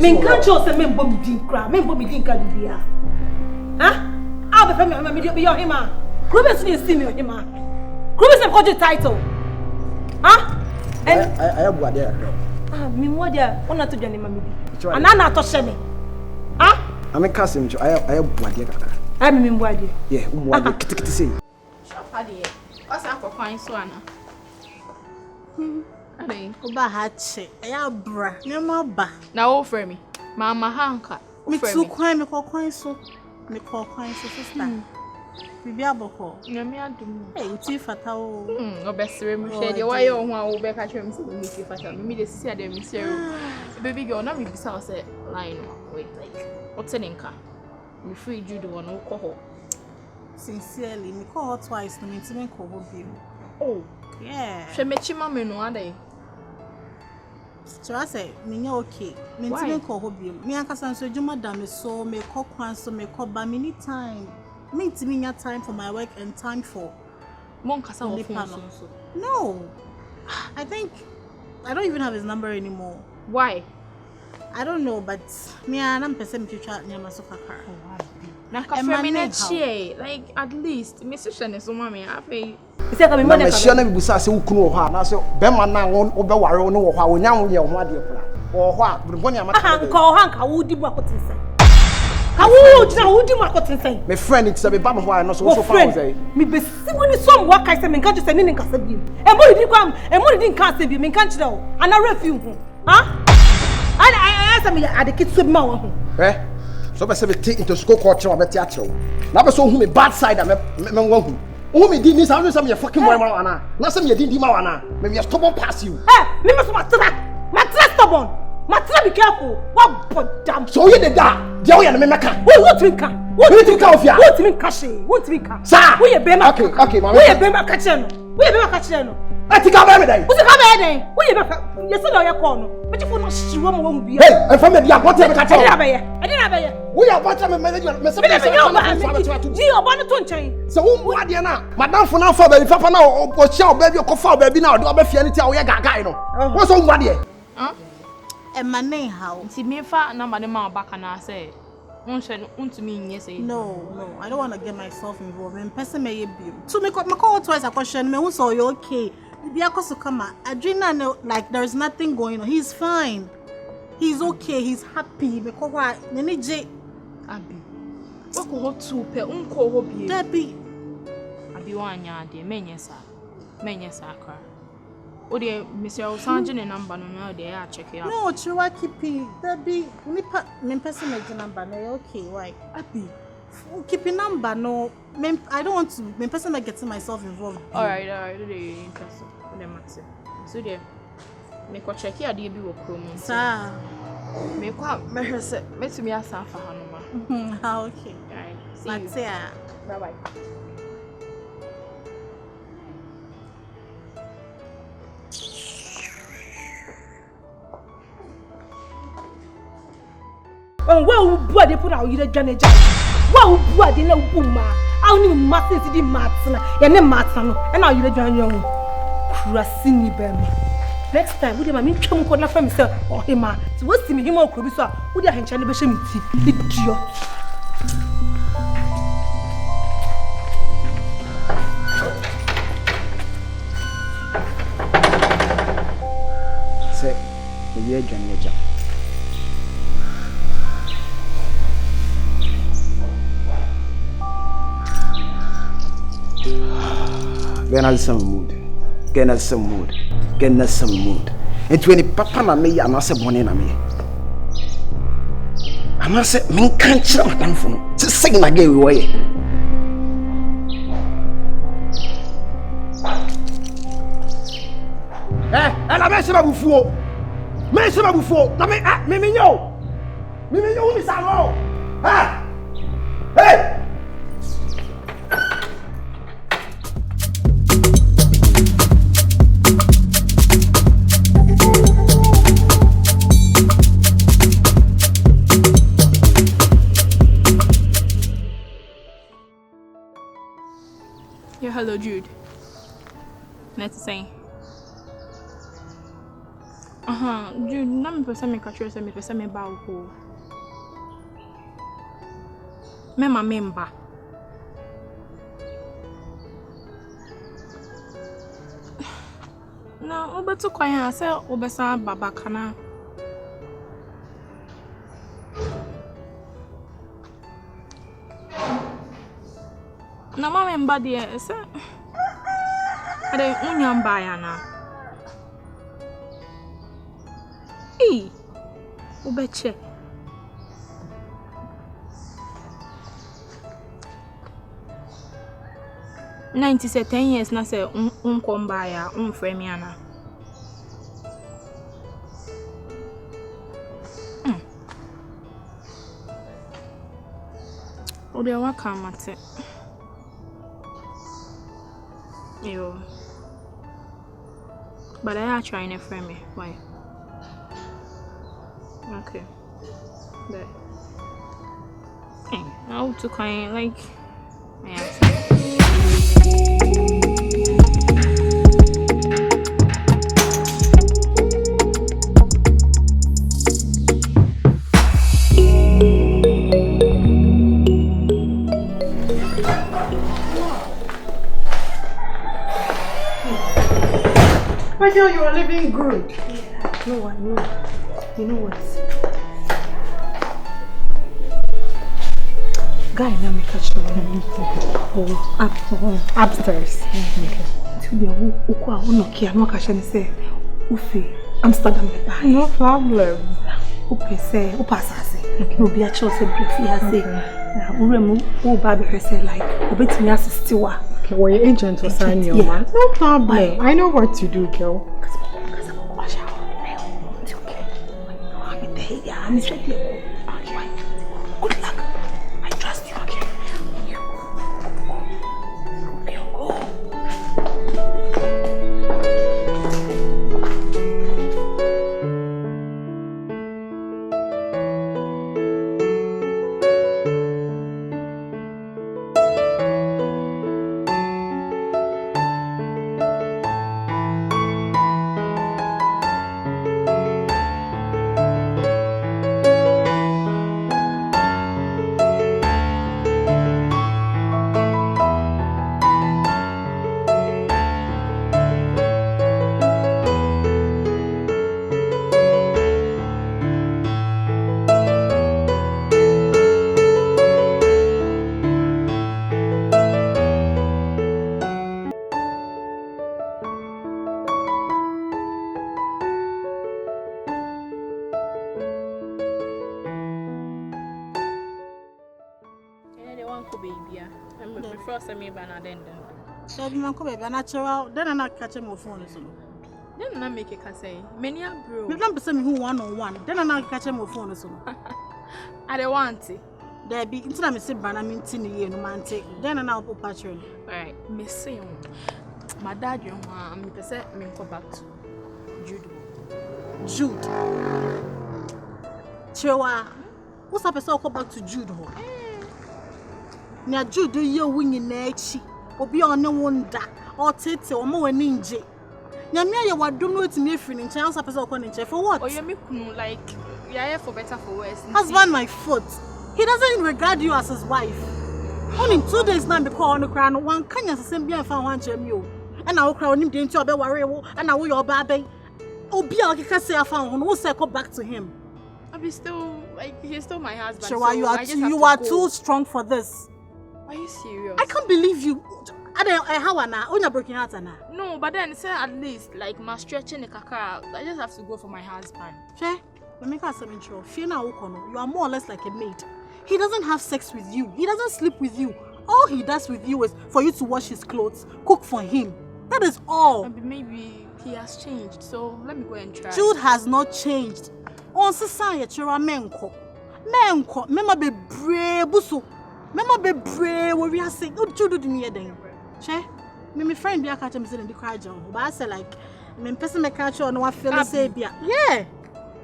Men can't just say men bomb didn't cry, men bomb didn't cry. Huh? I'll be family be your him. Rubens didn't see me or him. Rubens have got the title. Huh? And I have what there. Me what there, one to Johnny Mammy. Anana to shame me. Huh? I'm a cousin. I have what there. I mean, what you? Yeah, what you say? What's up for fine swana? Oba hache, ya bra, nyama ba. Na wo frɛ me. Mama hanka. Me too kwan me kwan so. Me kwan so sister. Bibi aboko. Nyame adum. Eh, uti fata o. Obesere me hwɛ de wayɛ ho a wo bɛ ka kyerɛ me sɛ me ti fata. Me de sisi ade me sere. Baby girl na me bisa wo sɛ line wait like what's in nka. Me free Jude won wo kɔ hɔ. Sincerely, me call her twice no me ti call her. Oh, yeah. Hwɛ me chi ma me no ade. So I say, me okay. Me ti call her. Me ankasa nso adwuma da me so me call kwan so me call ba me need time. Me ti me time for my work and time for Mon kasa wo phone so. No. I think I don't even have his number anymore. Why? I don't know, but me and I'm person future nyama so kakara. Na ka feminine chie like at least me session is so mama afei Ise ka me na me hia na me busa se wukunu wo ha na se be ma na wo be ware wo no wo ha wo nya wo ye ho ade kula wo ho a bro nya mata ko ha nka wo di mu akotinsen ka wo jina wo di mu akotinsen me friend it say be ba mo ho no so fa wo say me be si woni so mo kai say me nka just ni nka sa bi e mo di kwam e mo di nka sa bi me nka kire wo ana refi hu ha I say me adekit so ma wo ho so be say be take into school culture be theater na be so hu me bad side me wan hu who me di ni say me fucking boy ma wana na say me di ma wana me we stubborn pass you me so matra stubborn matra be careful what damn so you the da dia wo ya na me meka what me ka ofia what me ka she what me ka sa wo ye be ma okay mama wo ye be ma ka che no wo ye be ma ka che no atika ba me dai wo se ka ba dai wo ye be ka ye se na ye call no me ti fo no shiwo mo wo mu bia hey and from me dia bote me ka che ade na be ye we are bote me me se ji obo no to nchen so wo mu ade na madam fo na fa ba bi papa na o hia o ba bi o ko fa o ba bi na o do ba fia ni ti a wo ye gagai no wo so mu ade Emane how? Nti me fa number ne ma baka na say untumi nye say No, I don't want to get myself involved. In person may be. So me call twice a question me who so you okay. Bi akoso kama. Adrina no like there is nothing going on. He's fine. He's okay. He's happy. Me call wa ne je abi. Wako ho tu pe unko ho bie. Debbie. Abi wa anya ade menye sa kra. Ode Mr. Osanje ne number no na ode ya check ya. No, Chiwa keeping Debbie nipa me person me number no okay why? Abi. Keeping number no I don't want to me person me getting myself involved. All right, they interested. Them matter. So there me ko check ya de bi wo krom. Sir. Me kwa me hwese metumi asa fa hanoma. Okay. All right. See you. Bye bye. Oh, well, boy, they put out you the Janet. Well, boy, they know Buma. I only matters the Matsana, and then Matsano, and now you the Jan Crasini Bem. Next time, would you mean come corner from himself or him? So what's him or Kubisa? Would you have China Bashimiti? Idiot. Say, the year Janet. Get us some mood. And when papa na me, I'm not say money na me. I'm not say me can't chill madam for no. Just sing again we way. Ela me se ba bufuo. Me se ba bufuo. Na me me nyo. Me nyo mi sa no. Hey. Hello, Jude. Nice to say. Jude, na me pese me catch you me pese me ba wo. Me ma member. Na obetu kwan ya se obesa baba kana. Na ma member de se ade unyamba ya na. Ubeche. Say 10 years na say unkomba ya unframe yana. Ode waka mate. Yo. But I are trying to frame me. Why? Okay. But how to kind like My girl, you are living good. Yeah, no, I know. You know what? Guy, now me catch you upstairs. To be Amsterdam. No problem. No be a choice say. Like obetimi assist you. Okay, well, your agent will sign your man. No problem. I know what to do, girl. Good luck. I trust you. Okay. Natural, then I catch him on phone. Then I make a say. Many are bro. You don't be who 1-on-1. Then I catch him on phone. I don't want it. There be until I say Banana Mintini and Mantic. Then I'll put patron. Alright, Miss my dad, you want me to say, me go back to Jude. Jude. Kyerewaa. What's up? So go back to Jude. Now Jude, you win in nechi. Obi on no wonder. Or tete or more ninja. Nyamia ya wadom to me free in chance person ko ninja for what? Oh, you make like you are here for better for worse. Husband my foot. He doesn't regard you as his wife. Only 2 days now be call on the crown one kanya same be fan one chemio. And I will cry on him dey into worry and I will your baby. Obi a can say I found who circle back to him. I'll be still like he's still my husband. Kyerewaa, so you are too strong for this. Are you serious? I can't believe you. How na? Onya broken heart na? No, but then say at least like my stretching the kaka. I just have to go for my husband. Che, when make us intro. Fear na ukono. You are more or less like a maid. He doesn't have sex with you. He doesn't sleep with you. All he does with you is for you to wash his clothes, cook for him. That is all. Maybe he has changed. So let me go and try. Jude has not changed. On society, Kyerewaa menko. Mema be brave busu. Mema be brave. We are saying, oh Jude do me then. Che, my friend be a catch me saying the cry John. But I say like, me person me catch on no feel say bia. Yeah.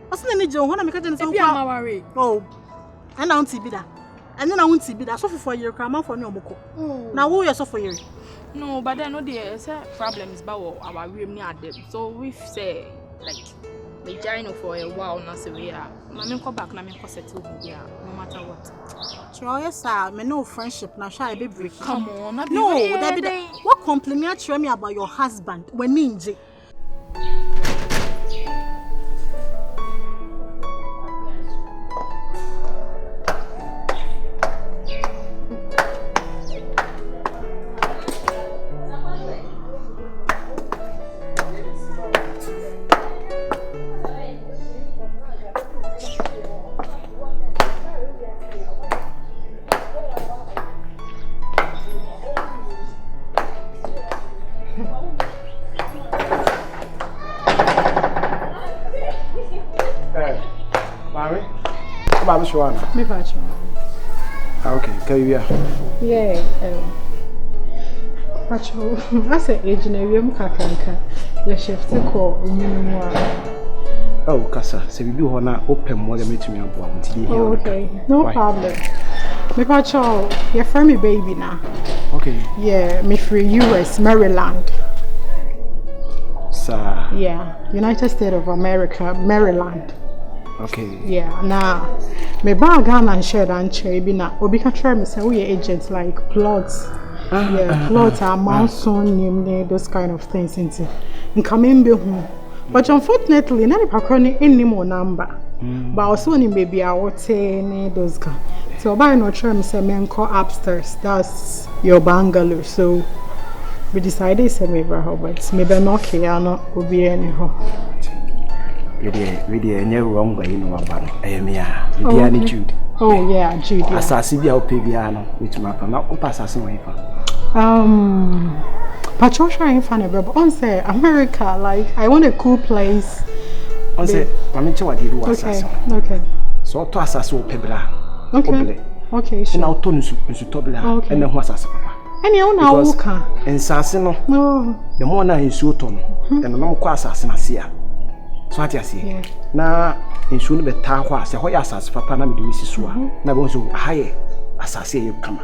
What's the name John? When I me catch say oh. And I want to be that. And then I want to be that. So for your grandma for me omoko. Now who you so for you? No, but then no there say problem is about our room near them. So we say like me join for a while now so we are. Mama come back na me ko settle here no matter what. Sure, yes, sir. Me no friendship na shy be break. Come on, No, that be what compliment you me about your husband when ninja. Me patch. Okay, Kyerewaa. Yeah, patch. I say age na wiem kakanka. Ya shift ko enyinu a. Oh, kasa, se bibi ho na open mo dem etumi aboa nti Oh, okay. No problem. Me patch, you for me baby now. Okay. Yeah, me free US, Maryland. Sir. Yeah, United States of America, Maryland. Okay. Yeah, now me bag and share and cherry na obi ka try me say we agents like plots. Yeah, plots are monsoon name those kind of things into. Nkamen be hu. But unfortunately, na the pakro any more number. But also ni baby I would say those guys. So by no try me say men call upstairs. That's your bungalow. So we decided say me bra but maybe not here no obi anyhow. Really, any wrong way in one bar. I am here. Jude. Oh, yeah, Jude. Yeah. Assassin, Piviano, which map not pass away. Patricia in Fanny, but on say America, like, I want a cool place. On say, I'm into what you do. Okay. So to assassin Pebla. Okay, so now Tonus is to Tobla and then what's us, Papa. And you know, and Sassino, no, the more now is so ton, and the non assassin I see. So what you see? Na insu no beta ho ase ho ya asase papa na me de wisi so a na bo so haye asase ye kama